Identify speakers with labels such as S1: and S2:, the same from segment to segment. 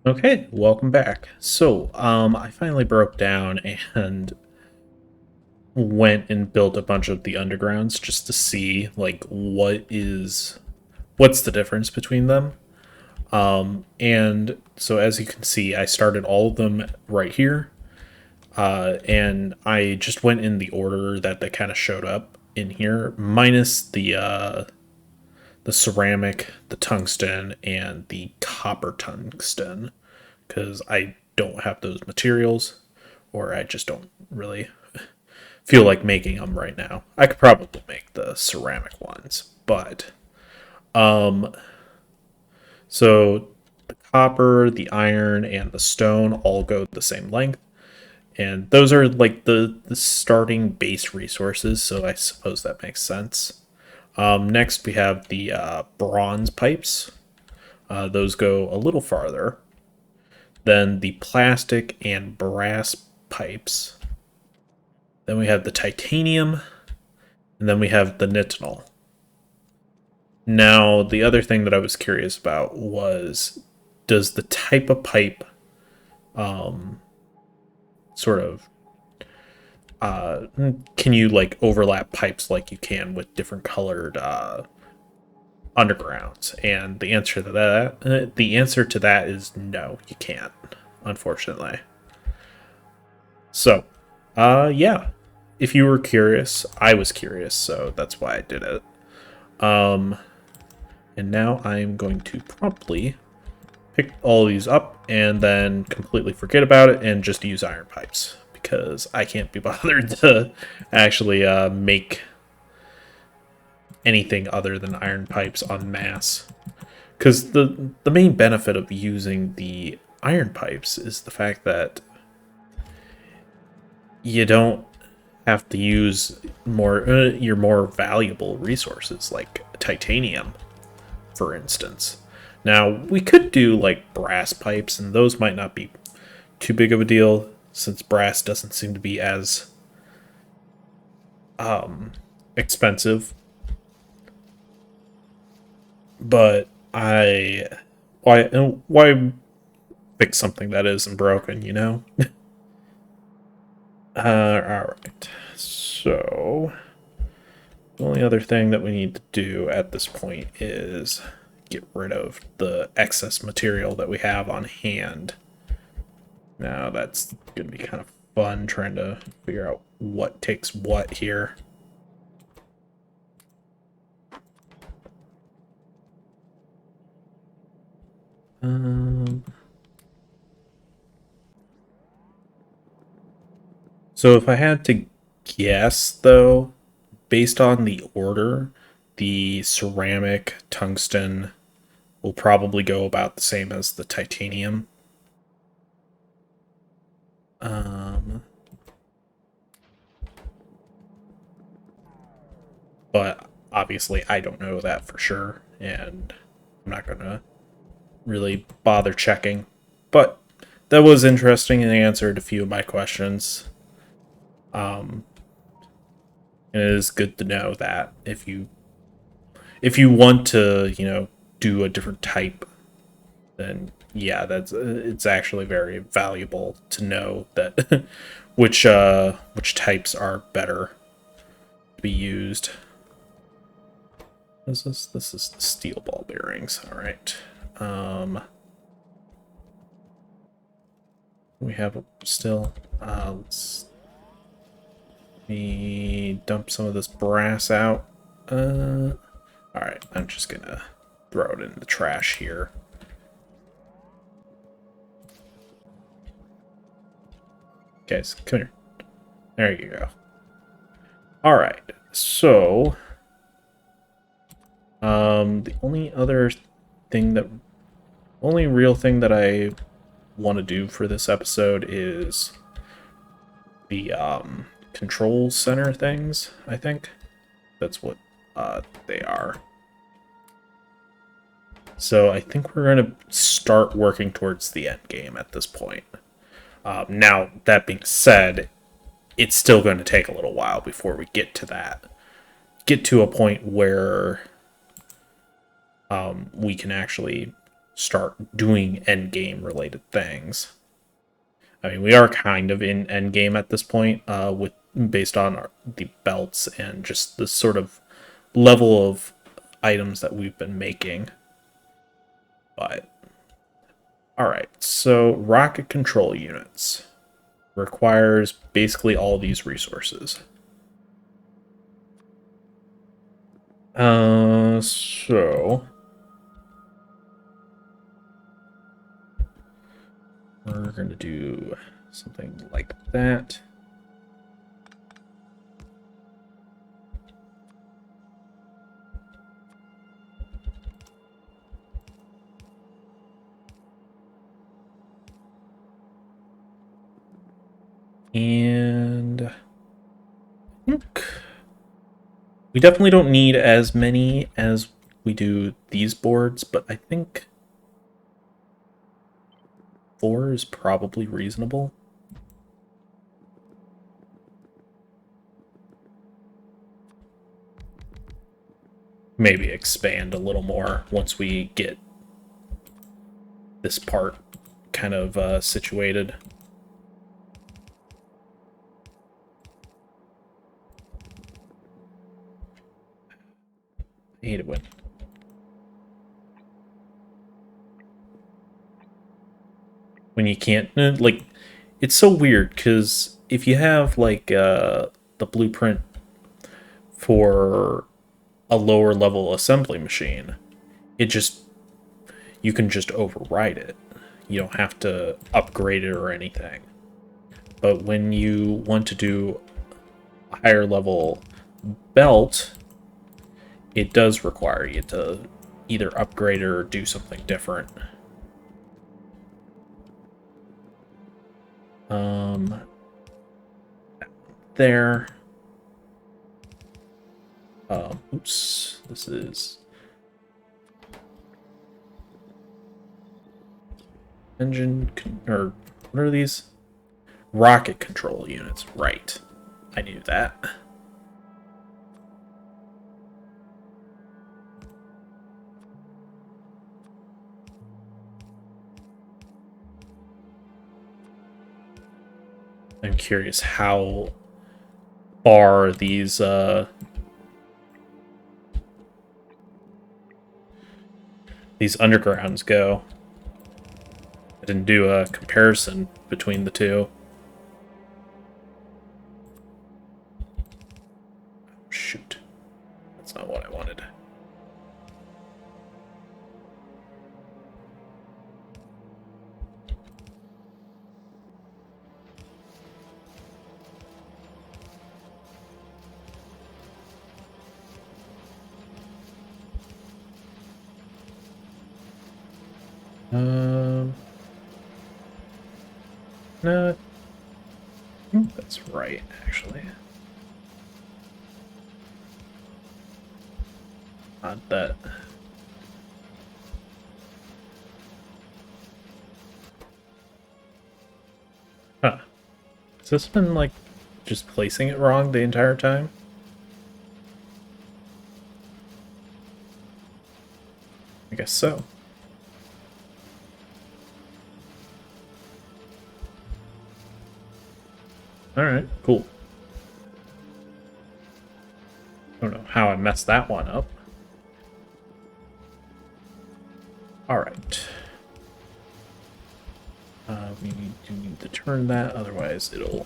S1: Okay, welcome back. So, I finally broke down and went and built a bunch of the undergrounds just to see like what's the difference between them. And so as you can see, I started all of them right here, and I just went in the order that they kind of showed up in here, minus the ceramic, the tungsten, and the copper tungsten, because I don't have those materials, or I just don't really feel like making them right now. I could probably make the ceramic ones, but so the copper, the iron, and the stone all go the same length, and those are like the starting base resources. So I suppose that makes sense. Next, we have the bronze pipes. Those go a little farther. Then the plastic and brass pipes. Then we have the titanium. And then we have the nitinol. Now, the other thing that I was curious about was, does the type of pipe sort of can you like overlap pipes like you can with different colored undergrounds? And the answer to that is no, you can't, unfortunately. So, yeah. If you were curious, I was curious, so that's why I did it. And now I'm going to promptly pick all these up and then completely forget about it and just use iron pipes because I can't be bothered to actually make anything other than iron pipes en masse. Because the main benefit of using the iron pipes is the fact that you don't have to use your more valuable resources like titanium, for instance. Now, we could do like brass pipes, and those might not be too big of a deal since brass doesn't seem to be as expensive. But why fix something that isn't broken, you know? All right. So the only other thing that we need to do at this point is get rid of the excess material that we have on hand. Now that's going to be kind of fun trying to figure out what takes what here. So if I had to guess, though, based on the order, the ceramic tungsten will probably go about the same as the titanium. But obviously, I don't know that for sure, and I'm not going to really bother checking. But that was interesting and answered a few of my questions. And it is good to know that if you want to, do a different type, then yeah, it's actually very valuable to know that which types are better to be used. This is the steel ball bearings. All right. We have still. Let's me dump some of this brass out. All right. I'm just gonna throw it in the trash here. Guys, come here. There you go. All right. So, the only real thing that I want to do for this episode is the control center things. I think that's what they are. So I think we're going to start working towards the end game at this point. Now, that being said, it's still going to take a little while before we get to that. Get to a point where we can actually start doing endgame related things. I mean, we are kind of in endgame at this point, with based on the belts and just the sort of level of items that we've been making. But all right, so rocket control units requires basically all these resources. So we're going to do something like that. And I think we definitely don't need as many as we do these boards, but I think 4 is probably reasonable. Maybe expand a little more once we get this part kind of situated. I hate it when you can't, like, it's so weird because if you have like the blueprint for a lower level assembly machine, it just, you can just override it. You don't have to upgrade it or anything. But when you want to do a higher level belt, it does require you to either upgrade or do something different. There. Oops, this is engine, or what are these? Rocket control units, right. I knew that. I'm curious how far these undergrounds go. I didn't do a comparison between the two. Shoot. That's not what I wanted. No, I think that's right, actually. Not that. Huh. Has this been, like, just placing it wrong the entire time? I guess so. Alright, cool. I don't know how I messed that one up. Alright. We do need to turn that, otherwise it'll...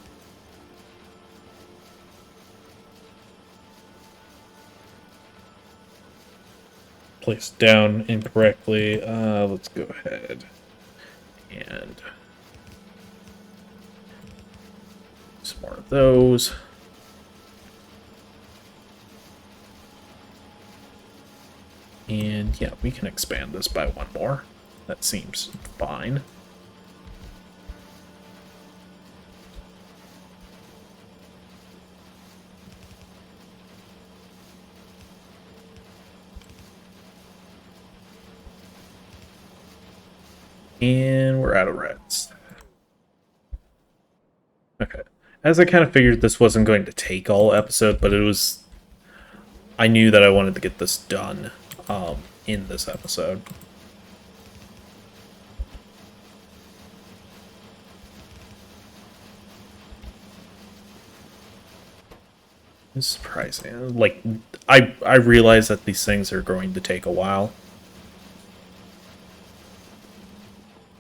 S1: place down incorrectly. Let's go ahead and... some more of those. And yeah, we can expand this by one more. That seems fine. And we're out of reds. Okay. As I kind of figured this wasn't going to take all episode, but it was... I knew that I wanted to get this done in this episode. It's surprising. Like, I realize that these things are going to take a while.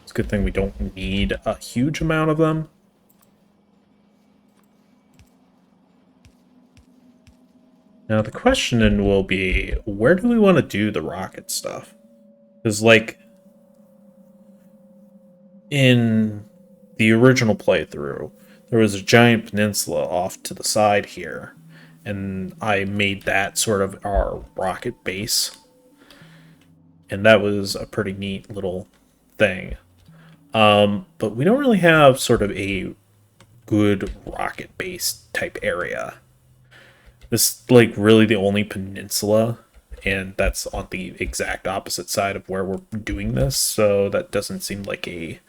S1: It's a good thing we don't need a huge amount of them. Now the question will be, where do we want to do the rocket stuff? Because, like, in the original playthrough, there was a giant peninsula off to the side here, and I made that sort of our rocket base, and that was a pretty neat little thing. But we don't really have sort of a good rocket base type area. This is like really the only peninsula, and that's on the exact opposite side of where we're doing this, so that doesn't seem like a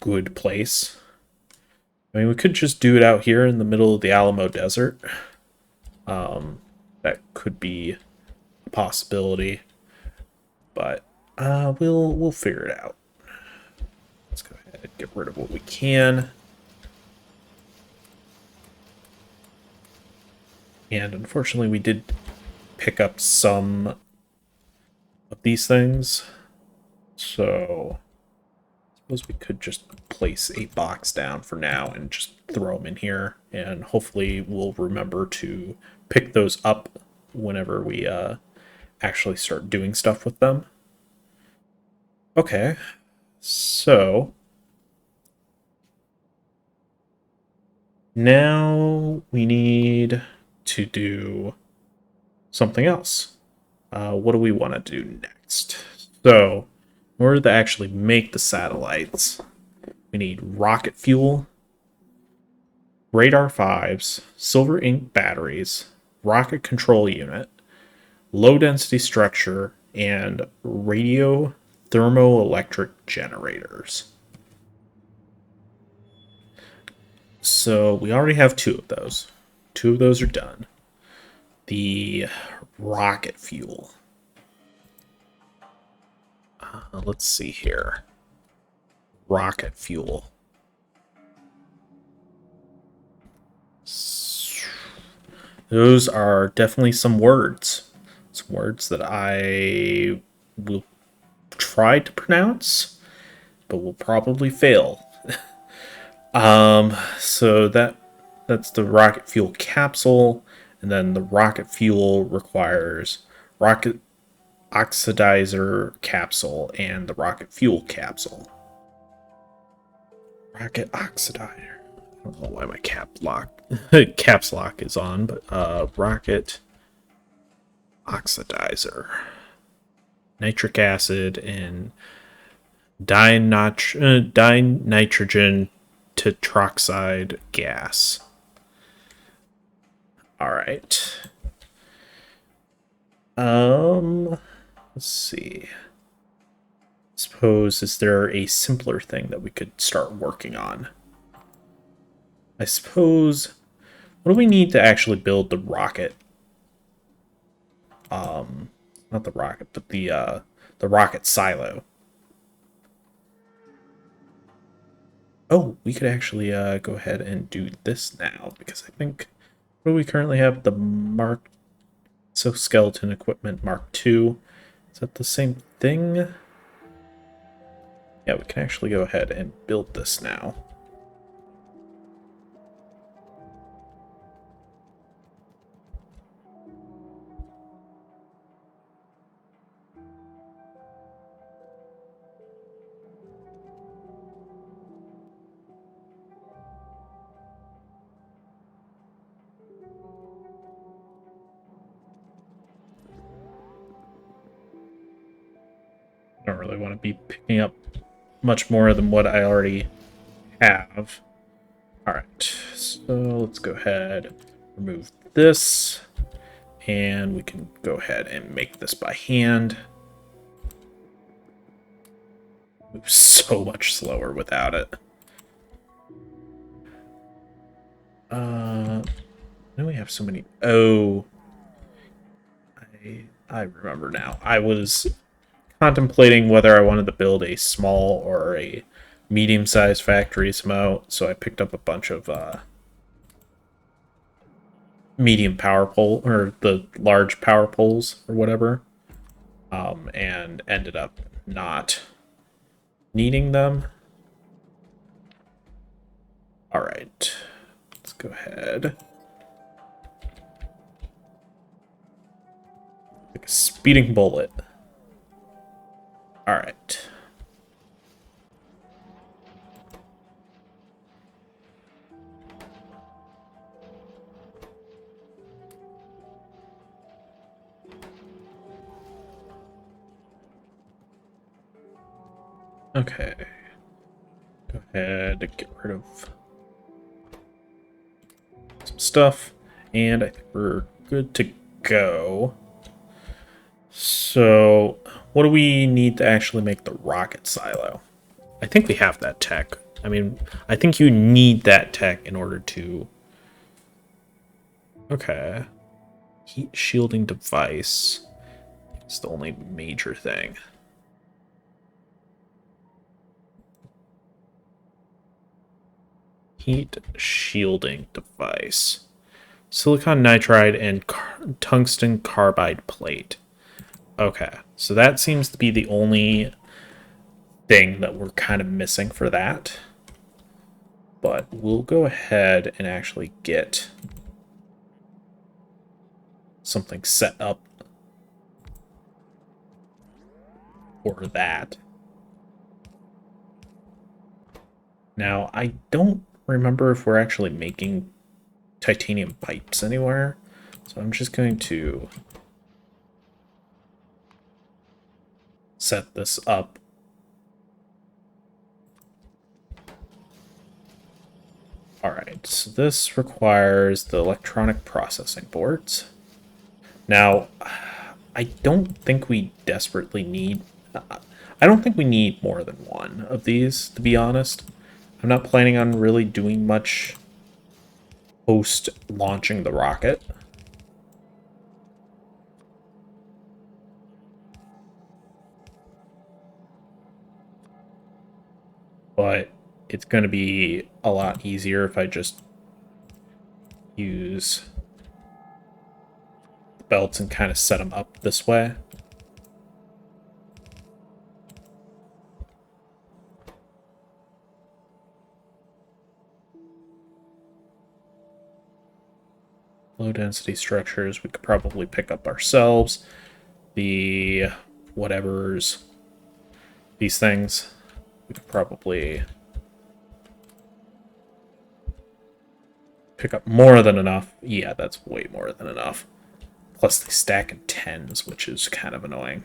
S1: good place. I mean, we could just do it out here in the middle of the Alamo Desert. That could be a possibility, but we'll figure it out. Let's go ahead and get rid of what we can. And unfortunately, we did pick up some of these things, so I suppose we could just place a box down for now and just throw them in here, and hopefully we'll remember to pick those up whenever we actually start doing stuff with them. Okay, so now we need to do something else. What do we want to do next? So, in order to actually make the satellites, we need rocket fuel, radar 5s, silver ink batteries, rocket control unit, low density structure, and radio thermoelectric generators. So we already have two of those. Two of those are done. The rocket fuel. Let's see here. Rocket fuel. Those are definitely some words. Some words that I will try to pronounce, but will probably fail. So that's the rocket fuel capsule, and then the rocket fuel requires rocket oxidizer capsule and the rocket fuel capsule. Rocket oxidizer. I don't know why my caps lock is on, but rocket oxidizer. Nitric acid and dinitrogen tetroxide gas. All right. Let's see. Suppose, is there a simpler thing that we could start working on? I suppose, what do we need to actually build the rocket? Not the rocket, but the rocket silo. Oh, we could actually go ahead and do this now, because I think, what do we currently have? The Skeleton Equipment Mark II. Is that the same thing? Yeah, we can actually go ahead and build this now. I don't really want to be picking up much more than what I already have. Alright, so let's go ahead, remove this, and we can go ahead and make this by hand. Moves so much slower without it. Then we have so many. Oh, I remember now. I was contemplating whether I wanted to build a small or a medium-sized factory somehow, so I picked up a bunch of medium power pole or the large power poles or whatever, and ended up not needing them. All right, let's go ahead. Like a speeding bullet. All right. Okay. Go ahead and get rid of some stuff. And I think we're good to go. So, what do we need to actually make the rocket silo? I think we have that tech. I mean, I think you need that tech in order to... Okay. Heat shielding device is the only major thing. Heat shielding device. Silicon nitride and tungsten carbide plate. Okay, so that seems to be the only thing that we're kind of missing for that. But we'll go ahead and actually get something set up for that. Now, I don't remember if we're actually making titanium pipes anywhere, so I'm just going to set this up. Alright, so this requires the electronic processing boards. Now, I don't think we desperately need... I don't think we need more than one of these, to be honest. I'm not planning on really doing much post-launching the rocket. But it's going to be a lot easier if I just use the belts and kind of set them up this way. Low density structures we could probably pick up ourselves. The whatever's these things we could probably pick up more than enough. Yeah, that's way more than enough. Plus they stack in tens, which is kind of annoying.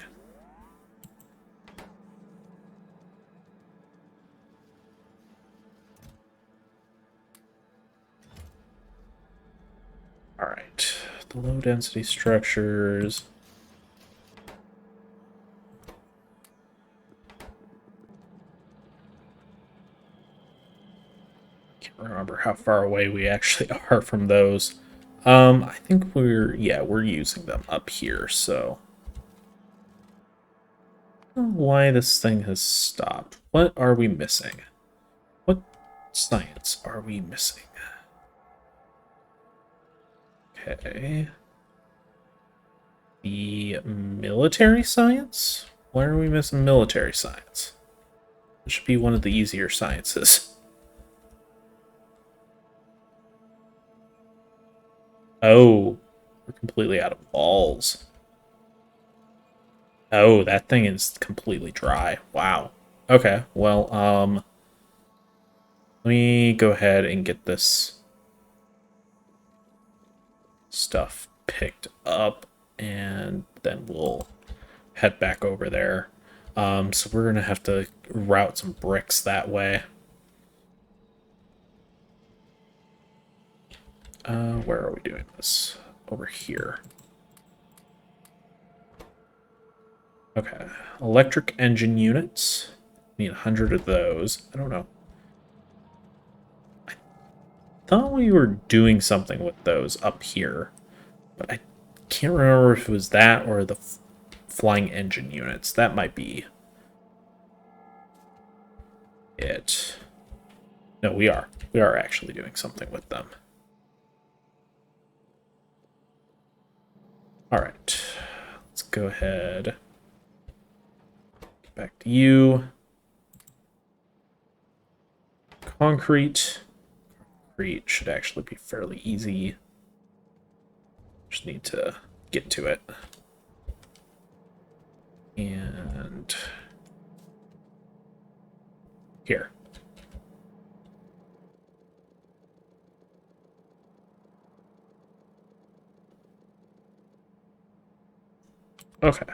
S1: Alright, the low density structures. Can't remember how far away we actually are from those. I think we're using them up here, so. I don't know why this thing has stopped. What are we missing? What science are we missing? Okay. The military science? Why are we missing military science? It should be one of the easier sciences. Oh, we're completely out of balls. Oh, that thing is completely dry. Wow. Okay, well, let me go ahead and get this stuff picked up, and then we'll head back over there. So we're gonna have to route some bricks that way. Where are we doing this? Over here. Okay, electric engine units. Need 100 of those. I don't know. I thought we were doing something with those up here, but I can't remember if it was that or the flying engine units. That might be it. No, we are. We are actually doing something with them. All right, let's go ahead. Get back to you. Concrete. Concrete should actually be fairly easy. Just need to get to it. And here. Okay.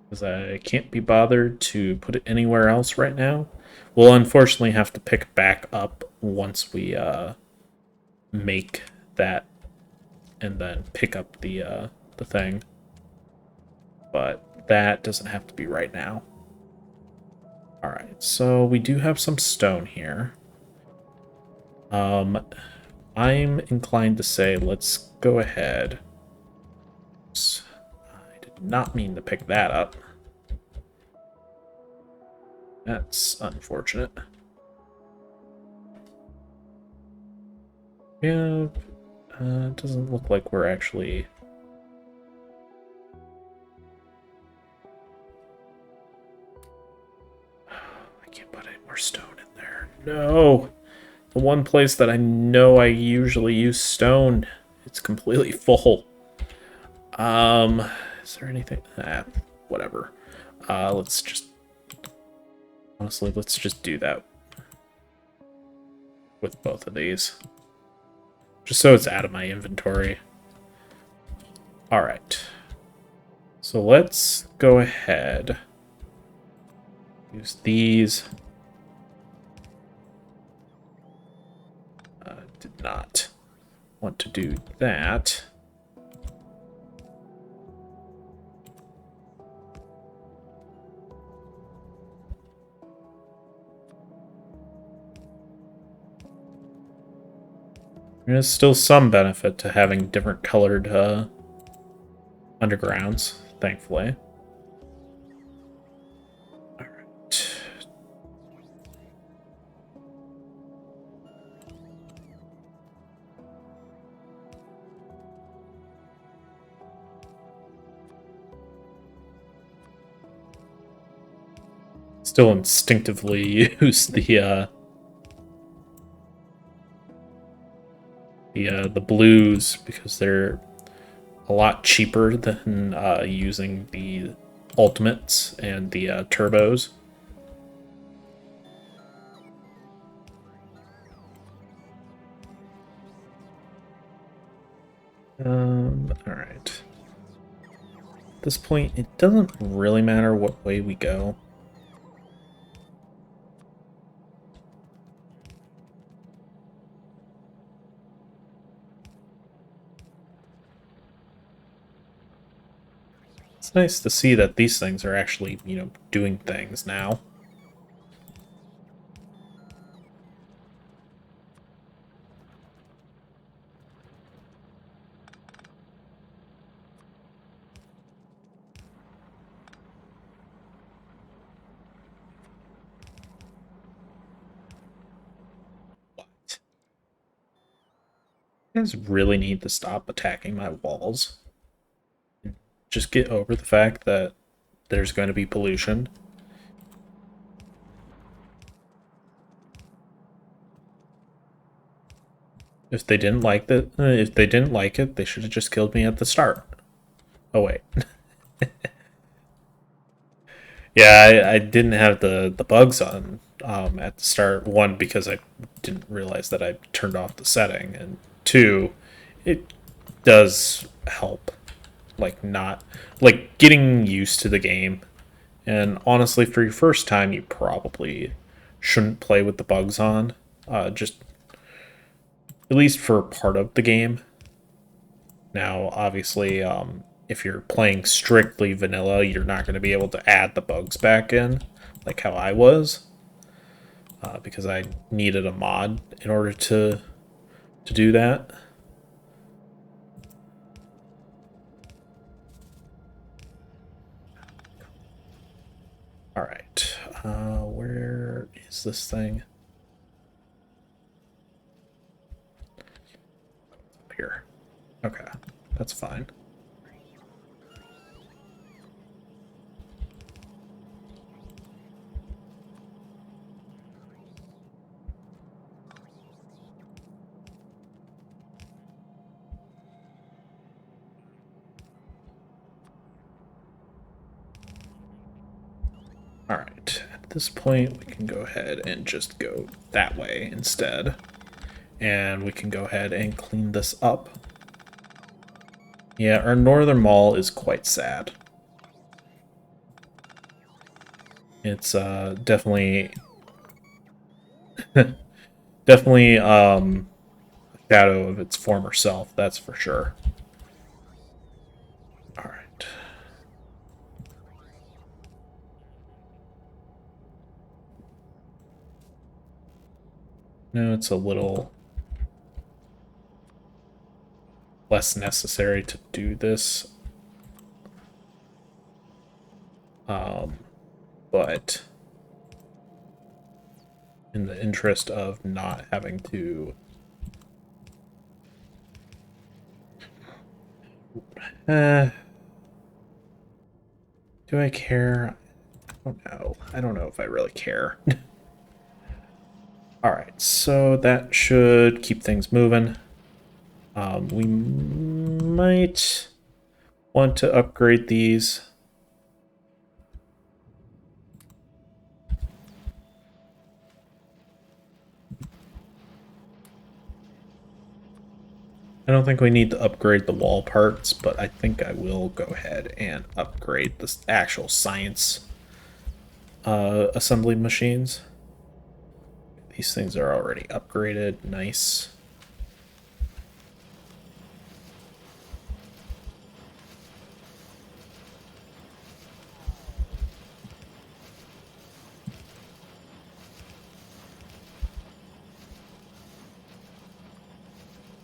S1: Because I can't be bothered to put it anywhere else right now. We'll unfortunately have to pick back up once we make that and then pick up the thing. But that doesn't have to be right now. Alright, so we do have some stone here. I'm inclined to say let's go ahead. Oops. I did not mean to pick that up. That's unfortunate. Yeah, it doesn't look like we're actually... I can't put any more stone in there. No! The one place that I know I usually use stone, it's completely full. Is there anything? Whatever. Let's just... Honestly, let's just do that with both of these. Just so it's out of my inventory. Alright. So let's go ahead. Use these. Did not want to do that. There's still some benefit to having different colored undergrounds, thankfully. Alright. Still instinctively use the blues because they're a lot cheaper than using the ultimates and the turbos. All right. At this point, it doesn't really matter what way we go. It's nice to see that these things are actually, doing things now. What? You guys really need to stop attacking my walls. Just get over the fact that there's going to be pollution. If they didn't like it, they should have just killed me at the start. Oh wait. Yeah, I didn't have the bugs on at the start. One, because I didn't realize that I turned off the setting, and two, it does help. Like getting used to the game. And honestly, for your first time, you probably shouldn't play with the bugs on. Just at least for part of the game. Now, obviously, if you're playing strictly vanilla, you're not going to be able to add the bugs back in, like how I was, because I needed a mod in order to do that. All right, where is this thing? at this point, we can go ahead and just go that way instead. And we can go ahead and clean this up. Yeah, our northern mall is quite sad. It's definitely definitely a shadow of its former self, that's for sure. All right. No, it's a little less necessary to do this. But in the interest of not having to do I care? I don't know. I don't know if I really care. Alright, so that should keep things moving. We might want to upgrade these. I don't think we need to upgrade the wall parts, but I think I will go ahead and upgrade the actual science assembly machines. These things are already upgraded. Nice.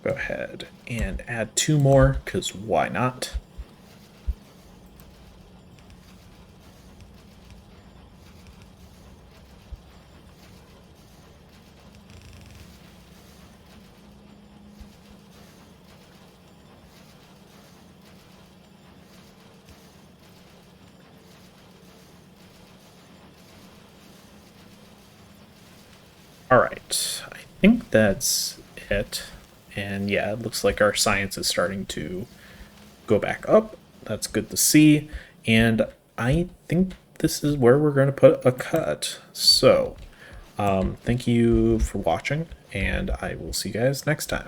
S1: Go ahead and add 2 more, because why not? Alright, I think that's it. And yeah, it looks like our science is starting to go back up. That's good to see. And I think this is where we're going to put a cut. So, thank you for watching, and I will see you guys next time.